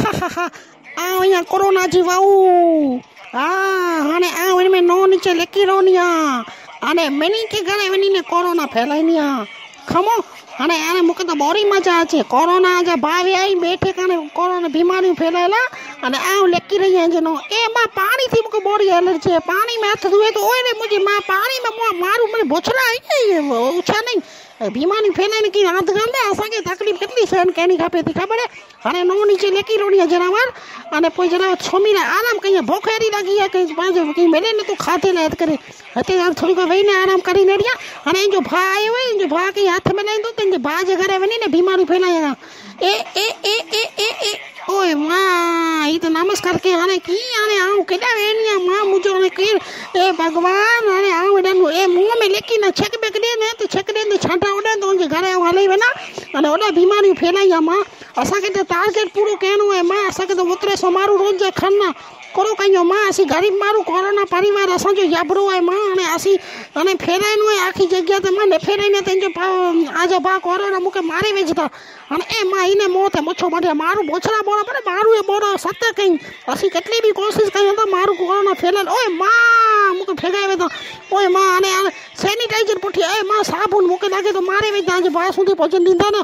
आओ यहाँ कोरोना जी वाऊ हाणे आओ इनमें नो नीचे लिखी रहनी हाणे मिनी के घरे वञी ने कोरोना फैलाइनी खमो हाणे हाणे मूंखे त बोरी मजा अचे कोरोना जा भावे आई बैठे काने कोरोना बीमारियूं फैलायला अने आऊं लिखी रही आहियां जनो ए मां पानी थी मूंखे बोरी एलर्जी है पानी में हथ धोए तो ओए रे मुझे मां पानी में मारू मुझे बोछड़ा आई छा नहीं बीमारी फैलाने की आदत गांदे असांखे तकलीफ़ केतली सहन करनी खपे थी खबर है हाणे नो नीचे लेकी रोनी है जनावर अने पोइ जनावर छोमी ने आराम कई भूख एडी लगी है कहीं पांजो कहीं मिले न तो खाते न करे हते यार थोड़ी को वेही ने आराम करी नेड़िया हाणे जो भा आयो है जो भा के हाथ में लाइंदो तंजे भा जे घरे वनी ने बीमारी फैलाया ए ए ए ए ए ए ओए मां ई तो नमस्कार के हाणे की हाणे आऊं केडा वेनिया मां मुजो ने के ए भगवान हाणे आऊं एडन ए मुंह में लेकी न छक बेक दे ने तो छक दे छांटा ओडे तो जे घरे हले वना अने ओडा बीमारी फैलाया मां असांखे तो टारगेट पूरो करणो है मां असांखे तो उतरे समारू रोज जा खन्ना करो कयो मां असी गरीब मारू कोरोना परिवार असां जो याबरो है मां हाणे असी हाणे फेराइनो है आखी जगह ते मां ने फेराइने तेंजो आजा बा कोरोना मुके मारे वेजता हाणे ए मां इने मोते मुछो मारे मारू बोछड़ा बोरा पर मारू ए बोरा सत कई असी केतली भी कोशिश कयो तो मारू कोरोना फैलन ओए मां मुके फेगाए वेता ओए मां हाणे सैनिटाइजर पुठी ए मां साबुन मुके लागे तो मारे वेता जे बा सुधी पहुंचन दींदा ना।